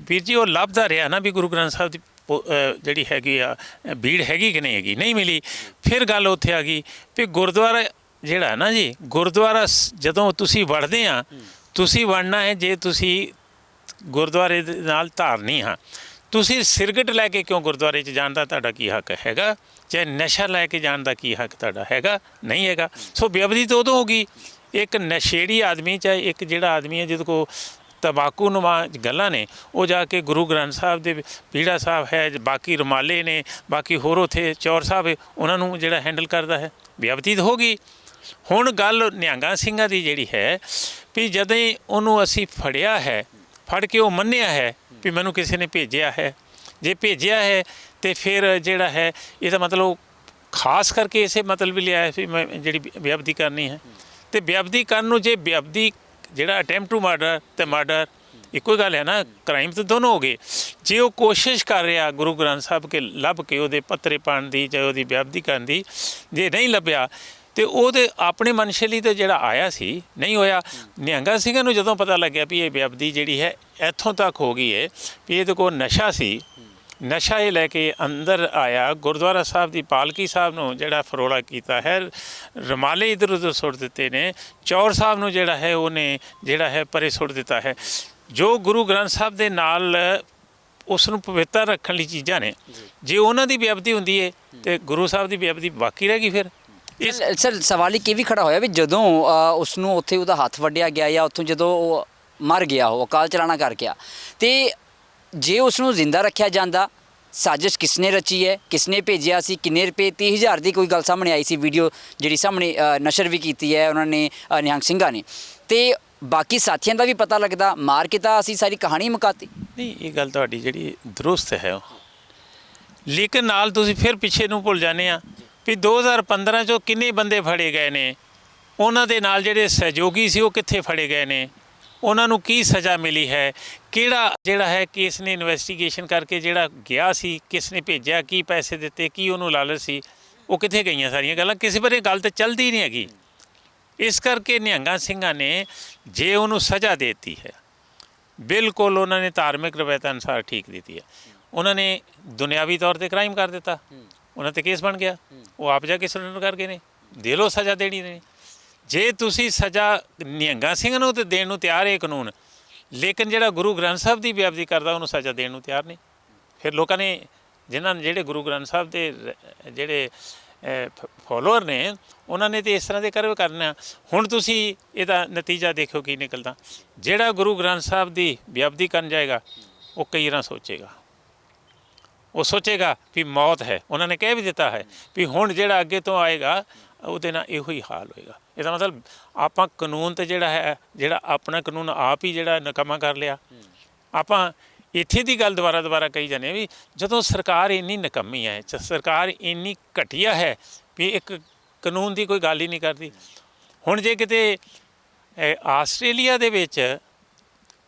ਵੀਰ ਜੀ ਉਹ ਲੱਭਦਾ ਰਿਹਾ ਨਾ ਵੀ ਗੁਰੂ ਗ੍ਰੰਥ ਸਾਹਿਬ ਦੀ ਜਿਹੜੀ ਹੈਗੀ ਆ ਭੀੜ ਹੈਗੀ ਕਿ ਨਹੀਂ ਹੈਗੀ, ਨਹੀਂ ਮਿਲੀ। ਫਿਰ ਗੱਲ ਉੱਥੇ ਆ ਗਈ ਵੀ ਗੁਰਦੁਆਰਾ ਜਿਹੜਾ ਨਾ ਜੀ, ਗੁਰਦੁਆਰਾ ਜਦੋਂ ਤੁਸੀਂ ਵੜਦੇ ਆ, ਤੁਸੀਂ ਵੜਨਾ ਹੈ ਜੇ ਤੁਸੀਂ ਗੁਰਦੁਆਰੇ ਦੇ ਨਾਲ ਧਾਰਨੀ ਹਾਂ। ਤੁਸੀਂ ਸਿਰਗਟ ਲੈ ਕੇ ਕਿਉਂ ਗੁਰਦੁਆਰੇ 'ਚ ਜਾਣ ਦਾ ਤੁਹਾਡਾ ਕੀ ਹੱਕ ਹੈਗਾ? ਚਾਹੇ ਨਸ਼ਾ ਲੈ ਕੇ ਜਾਣ ਦਾ ਕੀ ਹੱਕ ਤੁਹਾਡਾ ਹੈਗਾ? ਨਹੀਂ ਹੈਗਾ। ਸੋ ਬੇਅਦਬੀ ਤਾਂ ਉਦੋਂ ਹੋ ਗਈ, ਇੱਕ ਨਸ਼ੇੜੀ ਆਦਮੀ, ਚਾਹੇ ਇੱਕ ਜਿਹੜਾ ਆਦਮੀ ਹੈ ਜਿਹਦੇ ਕੋਲ ਤੰਬਾਕੂ ਨੁਮਾ ਗੱਲਾਂ ਨੇ, ਉਹ ਜਾ ਕੇ ਗੁਰੂ ਗ੍ਰੰਥ ਸਾਹਿਬ ਦੇ ਪੀੜਾ ਸਾਹਿਬ ਹੈ, ਬਾਕੀ ਰੁਮਾਲੇ ਨੇ, ਬਾਕੀ ਹੋਰ ਉੱਥੇ ਚੌਰ ਸਾਹਿਬ, ਉਹਨਾਂ ਨੂੰ ਜਿਹੜਾ ਹੈਂਡਲ ਕਰਦਾ ਹੈ। ਬੇਅਦਬੀ ਤਾਂ ਹੋ ਗਈ। ਹੁਣ ਗੱਲ ਨਿਹੰਗਾਂ ਸਿੰਘਾਂ ਦੀ ਜਿਹੜੀ ਹੈ ਵੀ ਜਦੋਂ ਉਹਨੂੰ ਅਸੀਂ ਫੜਿਆ ਹੈ, ਫੜ ਕੇ ਉਹ ਮੰਨਿਆ ਹੈ ਵੀ ਮੈਨੂੰ ਕਿਸੇ ਨੇ ਭੇਜਿਆ ਹੈ, ਜੇ ਭੇਜਿਆ ਹੈ ਤਾਂ ਫਿਰ ਜਿਹੜਾ ਹੈ ਇਹਦਾ ਮਤਲਬ ਖਾਸ ਕਰਕੇ ਇਸੇ ਮਤਲਬ ਵੀ ਲਿਆਇਆ ਸੀ ਮੈਂ ਜਿਹੜੀ ਬੇਅਬਦੀ ਕਰਨੀ ਹੈ। ਤੇ ਬੇਅਬਦੀ ਕਰਨ ਨੂੰ ਜੇ ਬੇਅਬਦੀ ਜਿਹੜਾ ਅਟੈਂਪਟ ਟੂ ਮਰਡਰ ਤੇ ਮਰਡਰ ਇੱਕੋ ਹੀ ਗੱਲ ਹੈ ਨਾ, ਕ੍ਰਾਈਮ ਤਾਂ ਦੋਨੋਂ ਹੋ ਗਏ। ਜੇ ਉਹ ਕੋਸ਼ਿਸ਼ ਕਰ ਰਿਹਾ ਗੁਰੂ ਗ੍ਰੰਥ ਸਾਹਿਬ ਕੇ ਲੱਭ ਕੇ ਉਹਦੇ ਪੱਤਰੇ ਪਾਉਣ ਦੀ ਜਾਂ ਉਹਦੀ ਬੇਅਬਦੀ ਕਰਨ ਦੀ, ਜੇ ਨਹੀਂ ਲੱਭਿਆ ਤੇ ਉਹਦੇ ਆਪਣੇ ਮਨਸ਼ੇ ਲਈ ਤਾਂ ਜਿਹੜਾ ਆਇਆ ਸੀ ਨਹੀਂ ਹੋਇਆ। ਨਿਹੰਗਾਂ ਸਿੰਘਾਂ ਨੂੰ ਜਦੋਂ ਪਤਾ ਲੱਗਿਆ ਵੀ ਇਹ ਬੇਅਬਦੀ ਜਿਹੜੀ ਹੈ ਇੱਥੋਂ ਤੱਕ ਹੋ ਗਈ ਹੈ ਵੀ ਇਹਦੇ ਕੋਲ ਨਸ਼ਾ ਸੀ, ਨਸ਼ਾ ਇਹ ਲੈ ਕੇ ਅੰਦਰ ਆਇਆ, ਗੁਰਦੁਆਰਾ ਸਾਹਿਬ ਦੀ ਪਾਲਕੀ ਸਾਹਿਬ ਨੂੰ ਜਿਹੜਾ ਫਰੋਲਾ ਕੀਤਾ ਹੈ, ਰੁਮਾਲੇ ਇੱਧਰ ਉੱਧਰ ਸੁੱਟ ਦਿੱਤੇ ਨੇ, ਚੌਰ ਸਾਹਿਬ ਨੂੰ ਜਿਹੜਾ ਹੈ ਉਹਨੇ ਜਿਹੜਾ ਹੈ ਪਰੇ ਸੁੱਟ ਦਿੱਤਾ ਹੈ। ਜੋ ਗੁਰੂ ਗ੍ਰੰਥ ਸਾਹਿਬ ਦੇ ਨਾਲ ਉਸ ਨੂੰ ਪਵਿੱਤਰ ਰੱਖਣ ਲਈ ਚੀਜ਼ਾਂ ਨੇ, ਜੇ ਉਹਨਾਂ ਦੀ ਬੇਅਬਦੀ ਹੁੰਦੀ ਹੈ ਤੇ ਗੁਰੂ ਸਾਹਿਬ ਦੀ ਬੇਅਬਦੀ ਬਾਕੀ ਰਹਿ ਗਈ। ਫਿਰ ਇਸ ਸਰ ਸਵਾਲ ਇਹ ਵੀ ਖੜਾ ਹੋਇਆ ਵੀ ਜਦੋਂ ਉਸ ਨੂੰ ਉੱਥੇ ਉਹਦਾ ਹੱਥ ਵੱਢਿਆ ਗਿਆ ਜਾਂ ਉੱਥੋਂ ਜਦੋਂ ਉਹ ਮਰ ਗਿਆ, ਉਹ ਅਕਾਲ ਚਲਾਣਾ ਕਰ ਗਿਆ, ਤੇ ਜੇ ਉਸ ਨੂੰ ਜ਼ਿੰਦਾ ਰੱਖਿਆ ਜਾਂਦਾ, ਸਾਜ਼ਿਸ਼ ਕਿਸਨੇ ਰਚੀ ਹੈ, ਕਿਸਨੇ ਭੇਜਿਆ ਸੀ, ਕਿੰਨੇ ਰੁਪਏ, 30,000 ਦੀ ਕੋਈ ਗੱਲ ਸਾਹਮਣੇ ਆਈ ਸੀ, ਵੀਡੀਓ ਜਿਹੜੀ ਸਾਹਮਣੇ ਨਸ਼ਰ ਵੀ ਕੀਤੀ ਹੈ ਉਹਨਾਂ ਨੇ ਨਿਹੰਗ ਸਿੰਘਾਂ ਨੇ, ਤੇ ਬਾਕੀ ਸਾਥੀਆਂ ਦਾ ਵੀ ਪਤਾ ਲੱਗਦਾ, ਮਾਰ ਕੇ ਤਾਂ ਅਸੀਂ ਸਾਰੀ ਕਹਾਣੀ ਮੁਕਾਤੀ। ਨਹੀਂ, ਇਹ ਗੱਲ ਤੁਹਾਡੀ ਜਿਹੜੀ ਦਰੁਸਤ ਹੈ, ਲੇਕਿਨ ਨਾਲ ਤੁਸੀਂ ਫਿਰ ਪਿੱਛੇ ਨੂੰ ਭੁੱਲ ਜਾਂਦੇ ਆ ਵੀ 2015 ਚੋਂ ਕਿੰਨੇ ਬੰਦੇ ਫੜੇ ਗਏ ਨੇ, ਉਹਨਾਂ ਦੇ ਨਾਲ ਜਿਹੜੇ ਸਹਿਯੋਗੀ ਸੀ ਉਹ ਕਿੱਥੇ ਫੜੇ ਗਏ ਨੇ, ਉਹਨਾਂ ਨੂੰ ਕੀ ਸਜ਼ਾ ਮਿਲੀ ਹੈ, ਕਿਹੜਾ ਜਿਹੜਾ ਹੈ ਕੇਸ ਨੇ ਇਨਵੈਸਟੀਗੇਸ਼ਨ ਕਰਕੇ ਜਿਹੜਾ ਗਿਆ ਸੀ, ਕਿਸ ਨੇ ਭੇਜਿਆ, ਕੀ ਪੈਸੇ ਦਿੱਤੇ, ਕੀ ਉਹਨੂੰ ਲਾਲਚ ਸੀ, ਉਹ ਕਿੱਥੇ ਗਈਆਂ ਸਾਰੀਆਂ ਗੱਲਾਂ। ਕਿਸੇ ਬਾਰੇ ਗੱਲ ਤਾਂ ਚੱਲਦੀ ਨਹੀਂ ਹੈਗੀ। ਇਸ ਕਰਕੇ ਨਿਹੰਗਾਂ ਸਿੰਘਾਂ ਨੇ ਜੇ ਉਹਨੂੰ ਸਜ਼ਾ ਦੇ ਦਿੱਤੀ ਹੈ, ਬਿਲਕੁਲ ਉਹਨਾਂ ਨੇ ਧਾਰਮਿਕ ਰਵਾਇਤਾਂ ਅਨੁਸਾਰ ਠੀਕ ਦਿੱਤੀ ਹੈ। ਉਹਨਾਂ ਨੇ ਦੁਨਿਆਵੀ ਤੌਰ ਤੇ ਕ੍ਰਾਈਮ ਕਰ ਦਿੱਤਾ, ਉਹਨਾਂ 'ਤੇ ਕੇਸ ਬਣ ਗਿਆ, ਉਹ ਆਪ ਜਾ ਕੇ ਸਰੈਂਡਰ ਕਰ ਗਏ ਨੇ, ਦੇ ਲਓ ਸਜ਼ਾ ਦੇਣੀ ਨੇ। ਜੇ ਤੁਸੀਂ ਸਜ਼ਾ ਨਿਹੰਗਾਂ ਸਿੰਘਾਂ ਨੂੰ ਤੇ ਦੇਣ ਨੂੰ ਤਿਆਰ ਹੈ ਕਾਨੂੰਨ, ਲੇਕਿਨ ਜਿਹੜਾ ਗੁਰੂ ਗ੍ਰੰਥ ਸਾਹਿਬ ਦੀ ਬੇਅਬਦੀ ਕਰਦਾ ਉਹਨੂੰ ਸਜ਼ਾ ਦੇਣ ਨੂੰ ਤਿਆਰ ਨਹੀਂ। ਫਿਰ ਲੋਕਾਂ ਨੇ ਜਿਹੜੇ ਗੁਰੂ ਗ੍ਰੰਥ ਸਾਹਿਬ ਦੇ ਜਿਹੜੇ ਫੋਲੋਅਰ ਨੇ, ਉਹਨਾਂ ਨੇ ਤਾਂ ਇਸ ਤਰ੍ਹਾਂ ਦੇ ਕਰਨਾ। ਹੁਣ ਤੁਸੀਂ ਇਹਦਾ ਨਤੀਜਾ ਦੇਖੋ ਕੀ ਨਿਕਲਦਾ। ਜਿਹੜਾ ਗੁਰੂ ਗ੍ਰੰਥ ਸਾਹਿਬ ਦੀ ਬੇਅਬਦੀ ਕਰਨ ਜਾਏਗਾ ਉਹ ਕਈ ਵਾਰ ਸੋਚੇਗਾ, ਉਹ ਸੋਚੇਗਾ ਵੀ ਮੌਤ ਹੈ। ਉਹਨਾਂ ਨੇ ਕਹਿ ਵੀ ਦਿੱਤਾ ਹੈ ਵੀ ਹੁਣ ਜਿਹੜਾ ਅੱਗੇ ਤੋਂ ਆਏਗਾ ਉਹਦੇ ਨਾਲ ਇਹੋ ਹੀ ਹਾਲ ਹੋਏਗਾ। ਇਹਦਾ ਮਤਲਬ ਆਪਾਂ ਕਾਨੂੰਨ ਤੇ ਜਿਹੜਾ ਹੈ, ਜਿਹੜਾ ਆਪਣਾ ਕਾਨੂੰਨ ਆਪ ਹੀ ਜਿਹੜਾ ਨਿਕੰਮਾ ਕਰ ਲਿਆ। ਆਪਾਂ ਇੱਥੇ ਦੀ ਗੱਲ ਦੁਬਾਰਾ ਕਹੀ ਜਾਂਦੇ ਵੀ ਜਦੋਂ ਸਰਕਾਰ ਇੰਨੀ ਨਿਕੰਮੀ ਹੈ, ਸਰਕਾਰ ਇੰਨੀ ਘਟੀਆ ਹੈ ਵੀ ਇੱਕ ਕਾਨੂੰਨ ਦੀ ਕੋਈ ਗੱਲ ਹੀ ਨਹੀਂ ਕਰਦੀ। ਹੁਣ ਜੇ ਕਿਤੇ ਆਸਟ੍ਰੇਲੀਆ ਦੇ ਵਿੱਚ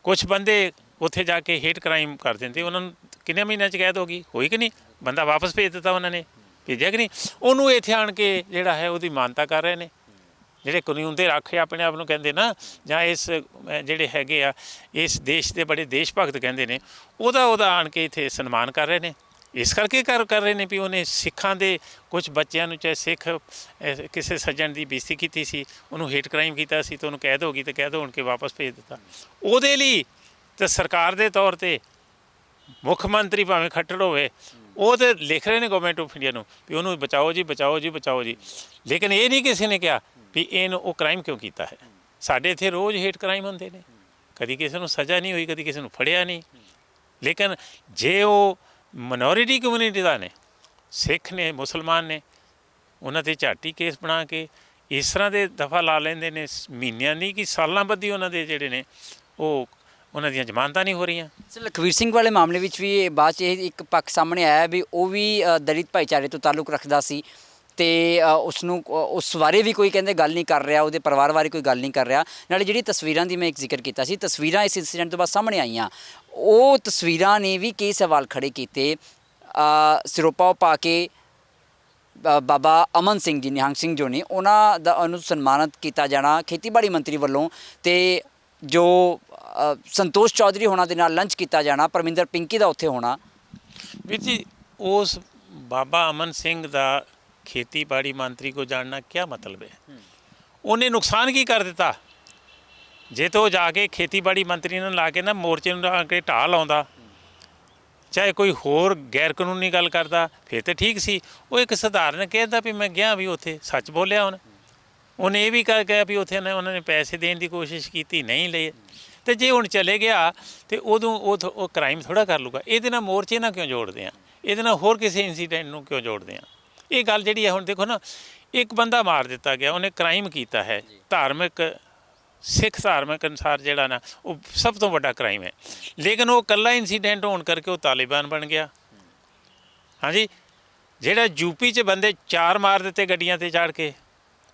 ਕੁਛ ਬੰਦੇ ਉੱਥੇ ਜਾ ਕੇ ਹੇਟ ਕ੍ਰਾਈਮ ਕਰ ਦਿੰਦੇ, ਉਹਨਾਂ ਨੂੰ ਕਿੰਨੇ ਮਹੀਨਿਆਂ 'ਚ ਕੈਦ ਹੋ ਗਈ, ਹੋਈ ਕਿ ਨਹੀਂ? ਬੰਦਾ ਵਾਪਸ ਭੇਜ ਦਿੱਤਾ ਉਹਨਾਂ ਨੇ, ਭੇਜਿਆ ਕਿ ਨਹੀਂ? ਉਹਨੂੰ ਇੱਥੇ ਆਣ ਕੇ ਜਿਹੜਾ ਹੈ ਉਹਦੀ ਮਾਨਤਾ ਕਰ ਰਹੇ ਨੇ, ਜਿਹੜੇ ਕਾਨੂੰਨ ਦੇ ਰਾਖੇ ਆਪਣੇ ਆਪ ਨੂੰ ਕਹਿੰਦੇ ਨਾ, ਜਾਂ ਇਸ ਜਿਹੜੇ ਹੈਗੇ ਆ ਇਸ ਦੇਸ਼ ਦੇ ਬੜੇ ਦੇਸ਼ ਭਗਤ ਕਹਿੰਦੇ ਨੇ, ਉਹਦਾ ਆਣ ਕੇ ਇੱਥੇ ਸਨਮਾਨ ਕਰ ਰਹੇ ਨੇ। ਇਸ ਕਰਕੇ ਕਰ ਰਹੇ ਨੇ ਵੀ ਉਹਨੇ ਸਿੱਖਾਂ ਦੇ ਕੁਝ ਬੱਚਿਆਂ ਨੂੰ, ਚਾਹੇ ਸਿੱਖ ਕਿਸੇ ਸੱਜਣ ਦੀ ਬੇਇੱਜ਼ਤੀ ਕੀਤੀ ਸੀ, ਉਹਨੂੰ ਹੇਟ ਕ੍ਰਾਈਮ ਕੀਤਾ ਸੀ ਤਾਂ ਉਹਨੂੰ ਕੈਦ ਹੋ ਗਈ, ਤੇ ਕੈਦ ਹੋਣ ਕੇ ਵਾਪਸ ਭੇਜ ਦਿੱਤਾ। ਉਹਦੇ ਲਈ ਤਾਂ ਸਰਕਾਰ ਦੇ ਤੌਰ 'ਤੇ ਮੁੱਖ ਮੰਤਰੀ ਭਾਵੇਂ ਖੱਟੜ ਹੋਵੇ, ਉਹ ਤਾਂ ਲਿਖ ਰਹੇ ਨੇ ਗਵਰਨਮੈਂਟ ਆਫ ਇੰਡੀਆ ਨੂੰ ਵੀ ਉਹਨੂੰ ਬਚਾਓ ਜੀ, ਬਚਾਓ ਜੀ, ਬਚਾਓ ਜੀ। ਲੇਕਿਨ ਇਹ ਨਹੀਂ ਕਿਸੇ ਨੇ ਕਿਹਾ ਵੀ ਇਹਨੂੰ ਉਹ ਕ੍ਰਾਈਮ ਕਿਉਂ ਕੀਤਾ ਹੈ। ਸਾਡੇ ਇੱਥੇ ਰੋਜ਼ ਹੇਟ ਕ੍ਰਾਈਮ ਹੁੰਦੇ ਨੇ, ਕਦੀ ਕਿਸੇ ਨੂੰ ਸਜ਼ਾ ਨਹੀਂ ਹੋਈ, ਕਦੀ ਕਿਸੇ ਨੂੰ ਫੜਿਆ ਨਹੀਂ। ਲੇਕਿਨ ਜੇ ਉਹ ਮਨੋਰਿਟੀ ਕਮਿਊਨਿਟੀ ਦਾ ਨੇ, ਸਿੱਖ ਨੇ, ਮੁਸਲਮਾਨ ਨੇ, ਉਹਨਾਂ 'ਤੇ ਝਾਟੀ ਕੇਸ ਬਣਾ ਕੇ ਇਸ ਤਰ੍ਹਾਂ ਦੇ ਦਫਾ ਲਾ ਲੈਂਦੇ ਨੇ, ਮਹੀਨਿਆਂ ਨਹੀਂ ਕਿ ਸਾਲਾਂ ਬੱਧੀ ਉਹਨਾਂ ਦੇ ਜਿਹੜੇ ਨੇ ਉਹ ਉਹਨਾਂ ਦੀਆਂ ਜ਼ਮਾਨਤਾਂ ਨਹੀਂ ਹੋ ਰਹੀਆਂ। ਸਰ ਲਖਵੀਰ ਸਿੰਘ ਵਾਲੇ ਮਾਮਲੇ ਵਿੱਚ ਵੀ ਬਾਅਦ 'ਚ ਇਹ ਇੱਕ ਪੱਖ ਸਾਹਮਣੇ ਆਇਆ ਵੀ ਉਹ ਵੀ ਦਲਿਤ ਭਾਈਚਾਰੇ ਤੋਂ ਤਾਲੁਕ ਰੱਖਦਾ ਸੀ, ਅਤੇ ਉਸਨੂੰ ਉਸ ਬਾਰੇ ਵੀ ਕੋਈ ਕਹਿੰਦੇ ਗੱਲ ਨਹੀਂ ਕਰ ਰਿਹਾ, ਉਹਦੇ ਪਰਿਵਾਰ ਬਾਰੇ ਕੋਈ ਗੱਲ ਨਹੀਂ ਕਰ ਰਿਹਾ। ਨਾਲੇ ਜਿਹੜੀ ਤਸਵੀਰਾਂ ਦੀ ਮੈਂ ਇੱਕ ਜ਼ਿਕਰ ਕੀਤਾ ਸੀ, ਤਸਵੀਰਾਂ ਇਸ ਇੰਸੀਡੈਂਟ ਤੋਂ ਬਾਅਦ ਸਾਹਮਣੇ ਆਈਆਂ, ਉਹ ਤਸਵੀਰਾਂ ਨੇ ਵੀ ਕਈ ਸਵਾਲ ਖੜੇ ਕੀਤੇ। ਸਿਰੋਪਾ ਪਾ ਕੇ ਬਾਬਾ ਅਮਨ ਸਿੰਘ ਜੀ, ਨਿਹੰਗ ਸਿੰਘ ਜੋ ਨੇ, ਉਹਨਾਂ ਦਾ ਉਹਨੂੰ ਸਨਮਾਨਿਤ ਕੀਤਾ ਜਾਣਾ ਖੇਤੀਬਾੜੀ ਮੰਤਰੀ ਵੱਲੋਂ, ਅਤੇ ਜੋ ਸੰਤੋਸ਼ ਚੌਧਰੀ ਹੋਣਾ ਦੇ ਨਾਲ ਲੰਚ ਕੀਤਾ ਜਾਣਾ, ਪਰਮਿੰਦਰ ਪਿੰਕੀ ਦਾ ਉੱਥੇ ਹੋਣਾ। ਵੀਰ ਜੀ, ਉਸ ਬਾਬਾ ਅਮਨ ਸਿੰਘ ਦਾ ਖੇਤੀਬਾੜੀ ਮੰਤਰੀ ਕੋ ਜਾਣਨਾ ਕੀ ਮਤਲਬ ਹੈ? ਉਹਨੇ ਨੁਕਸਾਨ ਕੀ ਕਰ ਦਿੱਤਾ? ਜੇ ਤਾਂ ਉਹ ਜਾ ਕੇ ਖੇਤੀਬਾੜੀ ਮੰਤਰੀ ਨੂੰ ਲਾ ਕੇ ਨਾ ਮੋਰਚੇ ਨੂੰ ਲਾ ਕੇ ਢਾਹ ਲਾਉਂਦਾ, ਚਾਹੇ ਕੋਈ ਹੋਰ ਗੈਰ ਕਾਨੂੰਨੀ ਗੱਲ ਕਰਦਾ, ਫਿਰ ਤਾਂ ਠੀਕ ਸੀ। ਉਹ ਇੱਕ ਸਧਾਰਨ ਕਹਿੰਦਾ ਵੀ ਮੈਂ ਗਿਆ ਵੀ ਉੱਥੇ, ਸੱਚ ਬੋਲਿਆ ਉਹਨੇ ਇਹ ਵੀ ਕਿਹਾ ਵੀ ਉੱਥੇ ਉਹਨਾਂ ਨੇ ਪੈਸੇ ਦੇਣ ਦੀ ਕੋਸ਼ਿਸ਼ ਕੀਤੀ, ਨਹੀਂ ਲਏ। ਅਤੇ ਜੇ ਹੁਣ ਚਲੇ ਗਿਆ ਤਾਂ ਉਦੋਂ ਉਹ ਕ੍ਰਾਈਮ ਥੋੜ੍ਹਾ ਕਰ ਲੂਗਾ। ਇਹਦੇ ਨਾਲ ਮੋਰਚੇ ਨਾਲ ਕਿਉਂ ਜੋੜਦੇ ਆ? ਇਹਦੇ ਨਾਲ ਹੋਰ ਕਿਸੇ ਇੰਸੀਡੈਂਟ ਨੂੰ ਕਿਉਂ ਜੋੜਦੇ ਆ? ਇਹ ਗੱਲ ਜਿਹੜੀ ਹੈ, ਹੁਣ ਦੇਖੋ ਨਾ, ਇੱਕ ਬੰਦਾ ਮਾਰ ਦਿੱਤਾ ਗਿਆ, ਉਹਨੇ ਕ੍ਰਾਈਮ ਕੀਤਾ ਹੈ, ਧਾਰਮਿਕ ਸਿੱਖ ਧਾਰਮਿਕ ਅਨੁਸਾਰ ਜਿਹੜਾ ਨਾ ਉਹ ਸਭ ਤੋਂ ਵੱਡਾ ਕ੍ਰਾਈਮ ਹੈ। ਲੇਕਿਨ ਉਹ ਇਕੱਲਾ ਇੰਸੀਡੈਂਟ ਹੋਣ ਕਰਕੇ ਉਹ ਤਾਲਿਬਾਨ ਬਣ ਗਿਆ। ਹਾਂਜੀ, ਜਿਹੜਾ ਯੂਪੀ 'ਚ ਬੰਦੇ 4 ਮਾਰ ਦਿੱਤੇ ਗੱਡੀਆਂ ਤੇ ਚੜ੍ਹ ਕੇ,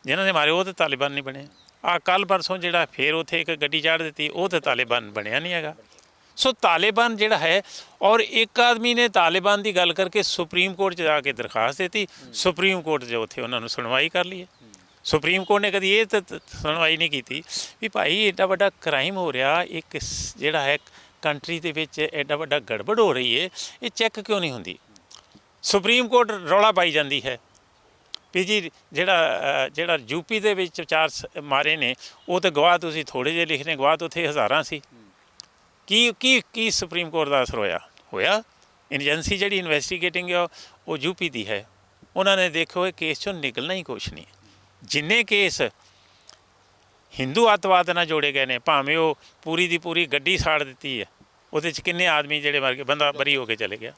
ਜਿਨ੍ਹਾਂ ਨੇ ਮਾਰੇ ਉਹ ਤਾਂ ਤਾਲਿਬਾਨ ਨਹੀਂ ਬਣੇ। ਆ ਕੱਲ੍ਹ ਪਰਸੋਂ ਜਿਹੜਾ ਫੇਰ ਉੱਥੇ ਇੱਕ ਗੱਡੀ ਚਾੜ੍ਹ ਦਿੱਤੀ, ਉਹ ਤਾਂ ਤਾਲਿਬਾਨ ਬਣਿਆ ਨਹੀਂ ਹੈਗਾ। ਸੋ ਤਾਲਿਬਾਨ ਜਿਹੜਾ ਹੈ, ਔਰ ਇੱਕ ਆਦਮੀ ਨੇ ਤਾਲਿਬਾਨ ਦੀ ਗੱਲ ਕਰਕੇ ਸੁਪਰੀਮ ਕੋਰਟ 'ਚ ਜਾ ਕੇ ਦਰਖਾਸਤ ਦਿੱਤੀ, ਸੁਪਰੀਮ ਕੋਰਟ 'ਚ ਉੱਥੇ ਉਹਨਾਂ ਨੂੰ ਸੁਣਵਾਈ ਕਰ ਲਈ ਹੈ। ਸੁਪਰੀਮ ਕੋਰਟ ਨੇ ਕਦੀ ਇਹ ਤਾਂ ਸੁਣਵਾਈ ਨਹੀਂ ਕੀਤੀ ਵੀ ਭਾਈ ਐਡਾ ਵੱਡਾ ਕ੍ਰਾਈਮ ਹੋ ਰਿਹਾ, ਇੱਕ ਜਿਹੜਾ ਹੈ ਕੰਟਰੀ ਦੇ ਵਿੱਚ ਐਡਾ ਵੱਡਾ ਗੜਬੜ ਹੋ ਰਹੀ ਹੈ, ਇਹ ਚੈੱਕ ਕਿਉਂ ਨਹੀਂ ਹੁੰਦੀ। ਸੁਪਰੀਮ ਕੋਰਟ ਰੌਲਾ ਪਾਈ ਜਾਂਦੀ ਹੈ ਵੀ ਜੀ ਜਿਹੜਾ ਯੂਪੀ ਦੇ ਵਿੱਚ 4 ਮਾਰੇ ਨੇ, ਉਹ ਤਾਂ ਗਵਾਹ ਤੁਸੀਂ ਥੋੜ੍ਹੇ ਜਿਹੇ ਲਿਖਣੇ, ਗਵਾਹ ਤਾਂ ਉੱਥੇ ਹਜ਼ਾਰਾਂ ਸੀ। ਕੀ ਸੁਪਰੀਮ ਕੋਰਟ ਦਾ ਅਸਰ ਹੋਇਆ? ਏਜੰਸੀ ਜਿਹੜੀ ਇਨਵੈਸਟੀਗੇਟਿੰਗ ਆ ਉਹ ਯੂਪੀ ਦੀ ਹੈ, ਉਹਨਾਂ ਨੇ ਦੇਖੋ ਇਹ ਕੇਸ 'ਚੋਂ ਨਿਕਲਣਾ ਹੀ ਕੁਛ ਨਹੀਂ। ਜਿੰਨੇ ਕੇਸ ਹਿੰਦੂ ਅੱਤਵਾਦ ਨਾਲ ਜੋੜੇ ਗਏ ਨੇ, ਭਾਵੇਂ ਉਹ ਪੂਰੀ ਦੀ ਪੂਰੀ ਗੱਡੀ ਸਾੜ ਦਿੱਤੀ ਹੈ, ਉਹਦੇ 'ਚ ਕਿੰਨੇ ਆਦਮੀ ਜਿਹੜੇ ਮਰ ਗਏ, ਬੰਦਾ ਬਰੀ ਹੋ ਕੇ ਚਲੇ ਗਿਆ।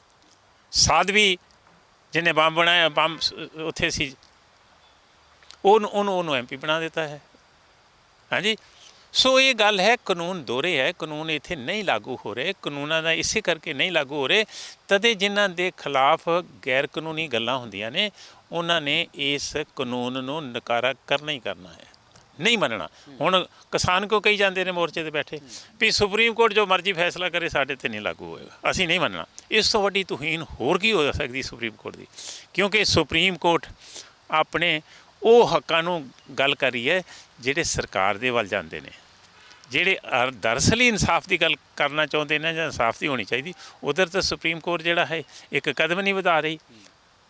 ਸਾਧਵੀ ਜਿਹਨੇ ਬੰਬ ਬਣਾਇਆ, ਬੰਬ ਉੱਥੇ ਸੀ, ਉਹਨੂੰ MP ਬਣਾ ਦਿੱਤਾ ਹੈ। ਹਾਂਜੀ, ਸੋ ਇਹ ਗੱਲ ਹੈ, ਕਾਨੂੰਨ ਦੋਹਰੇ ਹੈ, ਕਾਨੂੰਨ ਇੱਥੇ ਨਹੀਂ ਲਾਗੂ ਹੋ ਰਹੇ। ਕਾਨੂੰਨਾਂ ਦਾ ਇਸੇ ਕਰਕੇ ਨਹੀਂ ਲਾਗੂ ਹੋ ਰਹੇ ਤਦੇ ਜਿਨ੍ਹਾਂ ਦੇ ਖਿਲਾਫ ਗੈਰ ਕਾਨੂੰਨੀ ਗੱਲਾਂ ਹੁੰਦੀਆਂ ਨੇ, ਉਹਨਾਂ ਨੇ ਇਸ ਕਾਨੂੰਨ ਨੂੰ ਨਕਾਰਾ ਕਰਨਾ ਹੀ ਕਰਨਾ ਹੈ, ਨਹੀਂ ਮੰਨਣਾ। ਹੁਣ ਕਿਸਾਨ ਕਿਉਂ ਕਹੀ ਜਾਂਦੇ ਨੇ ਮੋਰਚੇ 'ਤੇ ਬੈਠੇ ਵੀ ਸੁਪਰੀਮ ਕੋਰਟ ਜੋ ਮਰਜ਼ੀ ਫੈਸਲਾ ਕਰੇ, ਸਾਡੇ 'ਤੇ ਨਹੀਂ ਲਾਗੂ ਹੋਏਗਾ, ਅਸੀਂ ਨਹੀਂ ਮੰਨਣਾ। ਇਸ ਤੋਂ ਵੱਡੀ ਤੋਹੀਨ ਹੋਰ ਕੀ ਹੋ ਸਕਦੀ ਸੁਪਰੀਮ ਕੋਰਟ ਦੀ, ਕਿਉਂਕਿ ਸੁਪਰੀਮ ਕੋਰਟ ਆਪਣੇ ਉਹ ਹੱਕਾਂ ਨੂੰ ਗੱਲ ਕਰ ਰਹੀ ਹੈ ਜਿਹੜੇ ਸਰਕਾਰ ਦੇ ਵੱਲ ਜਾਂਦੇ ਨੇ, ਜਿਹੜੇ ਦਰਅਸਲ ਹੀ ਇਨਸਾਫ ਦੀ ਗੱਲ ਕਰਨਾ ਚਾਹੁੰਦੇ ਨੇ ਜਾਂ ਇਨਸਾਫ ਦੀ ਹੋਣੀ ਚਾਹੀਦੀ, ਉਧਰ ਤਾਂ ਸੁਪਰੀਮ ਕੋਰਟ ਜਿਹੜਾ ਹੈ ਇੱਕ ਕਦਮ ਨਹੀਂ ਵਧਾ ਰਹੀ।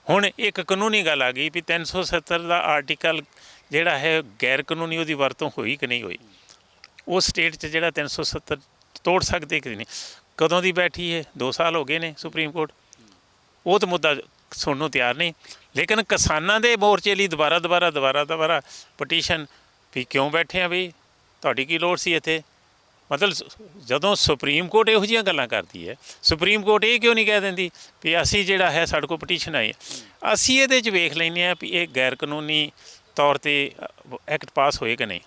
ਹੁਣ ਇੱਕ ਕਾਨੂੰਨੀ ਗੱਲ ਆ ਗਈ ਵੀ 370 ਦਾ ਆਰਟੀਕਲ ਜਿਹੜਾ ਹੈ ਗੈਰ ਕਾਨੂੰਨੀ, ਉਹਦੀ ਵਰਤੋਂ ਹੋਈ ਕਿ ਨਹੀਂ ਹੋਈ। ਉਹ ਸਟੇਟ 'ਚ ਜਿਹੜਾ 370 ਤੋੜ ਸਕਦੇ ਕਿ ਨਹੀਂ, ਕਦੋਂ ਦੀ ਬੈਠੀ ਹੈ, 2 ਸਾਲ ਹੋ ਗਏ ਨੇ ਸੁਪਰੀਮ ਕੋਰਟ, ਉਹ ਤਾਂ ਮੁੱਦਾ ਸੁਣਨ ਨੂੰ ਤਿਆਰ ਨਹੀਂ। ਲੇਕਿਨ ਕਿਸਾਨਾਂ ਦੇ ਮੋਰਚੇ ਲਈ ਦੁਬਾਰਾ ਪਟੀਸ਼ਨ ਵੀ ਕਿਉਂ ਬੈਠੇ ਆ ਬਈ, ਤੁਹਾਡੀ ਕੀ ਲੋੜ ਸੀ ਇੱਥੇ। ਮਤਲਬ ਜਦੋਂ ਸੁਪਰੀਮ ਕੋਰਟ ਇਹੋ ਜਿਹੀਆਂ ਗੱਲਾਂ ਕਰਦੀ ਹੈ, ਸੁਪਰੀਮ ਕੋਰਟ ਇਹ ਕਿਉਂ ਨਹੀਂ ਕਹਿ ਦਿੰਦੀ ਵੀ ਅਸੀਂ ਜਿਹੜਾ ਹੈ ਸਾਡੇ ਕੋਲ ਪਟੀਸ਼ਨ ਆਈ ਹੈ, ਅਸੀਂ ਇਹਦੇ 'ਚ ਵੇਖ ਲੈਂਦੇ ਹਾਂ ਵੀ ਇਹ ਗੈਰ ਕਾਨੂੰਨੀ ਤੌਰ 'ਤੇ ਐਕਟ ਪਾਸ ਹੋਏ ਕਿ ਨਹੀਂ,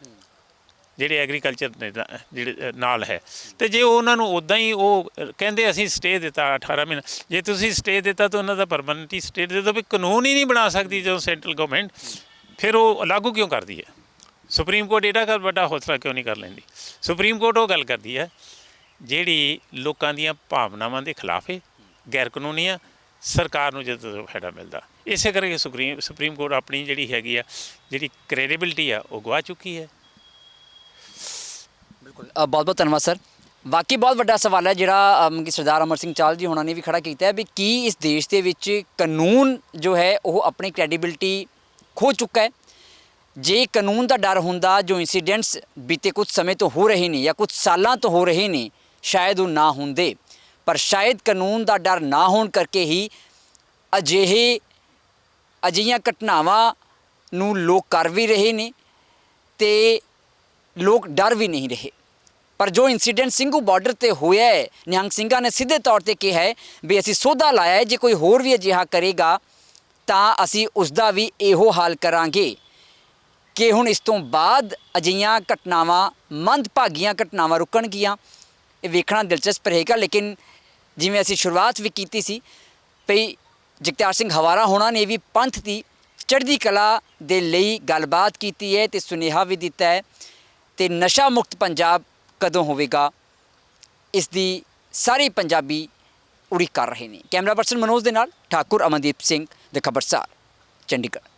ਜਿਹੜੇ ਐਗਰੀਕਲਚਰ ਨੇ ਜਿਹੜੇ ਨਾਲ ਹੈ। ਅਤੇ ਜੇ ਉਹਨਾਂ ਨੂੰ ਉੱਦਾਂ ਹੀ ਉਹ ਕਹਿੰਦੇ ਅਸੀਂ ਸਟੇ ਦਿੱਤਾ 18 ਮਹੀਨੇ, ਜੇ ਤੁਸੀਂ ਸਟੇ ਦਿੱਤਾ ਤਾਂ ਉਹਨਾਂ ਦਾ ਪਰਮਾਨੈਂਟ ਹੀ ਸਟੇ ਦੇ ਦਿਓ ਵੀ ਕਾਨੂੰਨ ਹੀ ਨਹੀਂ ਬਣਾ ਸਕਦੀ ਜਦੋਂ ਸੈਂਟਰਲ ਗਵਰਨਮੈਂਟ, ਫਿਰ ਉਹ ਲਾਗੂ ਕਿਉਂ ਕਰਦੀ ਹੈ। ਸੁਪਰੀਮ ਕੋਰਟ ਇਹਦਾ ਵੱਡਾ ਹੌਸਲਾ ਕਿਉਂ ਨਹੀਂ ਕਰ ਲੈਂਦੀ। ਸੁਪਰੀਮ ਕੋਰਟ ਉਹ ਗੱਲ ਕਰਦੀ ਹੈ ਜਿਹੜੀ ਲੋਕਾਂ ਦੀਆਂ ਭਾਵਨਾਵਾਂ ਦੇ ਖਿਲਾਫ ਹੈ, ਗੈਰ ਕਾਨੂੰਨੀ ਆ, ਸਰਕਾਰ ਨੂੰ ਜਦੋਂ ਫਾਇਦਾ ਮਿਲਦਾ। ਇਸੇ ਕਰਕੇ ਸੁਪਰੀਮ ਕੋਰਟ ਆਪਣੀ ਜਿਹੜੀ ਹੈਗੀ ਆ, ਜਿਹੜੀ ਕ੍ਰੈਡੀਬਿਲਿਟੀ ਆ, ਉਹ ਗਵਾ ਚੁੱਕੀ ਹੈ। ਬਿਲਕੁਲ, ਬਹੁਤ ਬਹੁਤ ਧੰਨਵਾਦ ਸਰ। ਵਾਕਈ ਬਹੁਤ ਵੱਡਾ ਸਵਾਲ ਹੈ ਜਿਹੜਾ ਕਿ ਸਰਦਾਰ ਅਮਰ ਸਿੰਘ ਚਾਲ ਜੀ ਹੋਣਾ ਨੇ ਵੀ ਖੜਾ ਕੀਤਾ ਹੈ ਵੀ ਕੀ ਇਸ ਦੇਸ਼ ਦੇ ਵਿੱਚ ਕਾਨੂੰਨ ਜੋ ਹੈ ਉਹ ਆਪਣੀ ਕ੍ਰੈਡੀਬਿਲਿਟੀ ਖੋ ਚੁੱਕਾ ਹੈ। ਜੇ ਕਾਨੂੰਨ ਦਾ ਡਰ ਹੁੰਦਾ, ਜੋ ਇੰਸੀਡੈਂਟਸ ਬੀਤੇ ਕੁਝ ਸਮੇਂ ਤੋਂ ਹੋ ਰਹੇ ਨੇ ਜਾਂ ਕੁਝ ਸਾਲਾਂ ਤੋਂ ਹੋ ਰਹੇ ਨੇ, ਸ਼ਾਇਦ ਉਹ ਨਾ ਹੁੰਦੇ, ਪਰ ਸ਼ਾਇਦ ਕਾਨੂੰਨ ਦਾ ਡਰ ਨਾ ਹੋਣ ਕਰਕੇ ਹੀ ਅਜਿਹੀਆਂ ਘਟਨਾਵਾਂ ਨੂੰ ਲੋਕ ਕਰ ਵੀ ਰਹੇ ਨੇ ਤੇ ਲੋਕ ਡਰ ਵੀ ਨਹੀਂ ਰਹੇ। ਪਰ ਜੋ ਇਨਸੀਡੈਂਟ ਸਿੰਘੂ ਬਾਰਡਰ ਤੇ ਹੋਇਆ ਹੈ, ਨਿਹੰਗ ਸਿੰਘਾਂ ਨੇ ਸਿੱਧੇ ਤੌਰ ਤੇ ਕਿਹਾ ਹੈ ਵੀ ਅਸੀਂ ਸੋਧਾ ਲਾਇਆ ਹੈ, ਜੇ ਕੋਈ ਹੋਰ ਵੀ ਅਜਿਹਾ ਕਰੇਗਾ ਤਾਂ ਅਸੀਂ ਉਸ ਦਾ ਵੀ ਇਹੋ ਹਾਲ ਕਰਾਂਗੇ। ਕਿ ਹੁਣ ਇਸ ਤੋਂ ਬਾਅਦ ਅਜਿਹੀਆਂ ਘਟਨਾਵਾਂ, ਮੰਦਭਾਗੀਆਂ ਘਟਨਾਵਾਂ ਰੁਕਣਗੀਆਂ, ਇਹ ਵੇਖਣਾ ਦਿਲਚਸਪ ਰਹੇਗਾ। ਲੇਕਿਨ ਜਿਵੇਂ ਅਸੀਂ ਸ਼ੁਰੂਆਤ ਵੀ ਕੀਤੀ ਸੀ ਭਈ ਜਗਤਾਰ ਸਿੰਘ ਹਵਾਰਾ ਹੋਣਾ ਨੇ ਵੀ ਪੰਥ ਦੀ ਚੜ੍ਹਦੀ ਕਲਾ ਦੇ ਲਈ ਗੱਲਬਾਤ ਕੀਤੀ ਹੈ ਤੇ ਸੁਨੇਹਾ ਵੀ ਦਿੱਤਾ ਹੈ, ਤੇ ਨਸ਼ਾ ਮੁਕਤ ਪੰਜਾਬ ਕਦੋਂ ਹੋਵੇਗਾ, ਇਸ ਦੀ ਸਾਰੇ ਪੰਜਾਬੀ ਉਡੀਕ ਕਰ ਰਹੇ ਨੇ। ਕੈਮਰਾ ਪਰਸਨ ਮਨੋਜ ਦੇ ਨਾਲ ਠਾਕੁਰ ਅਮਨਦੀਪ ਸਿੰਘ, ਦ ਖਬਰਸਾਰ, ਚੰਡੀਗੜ੍ਹ।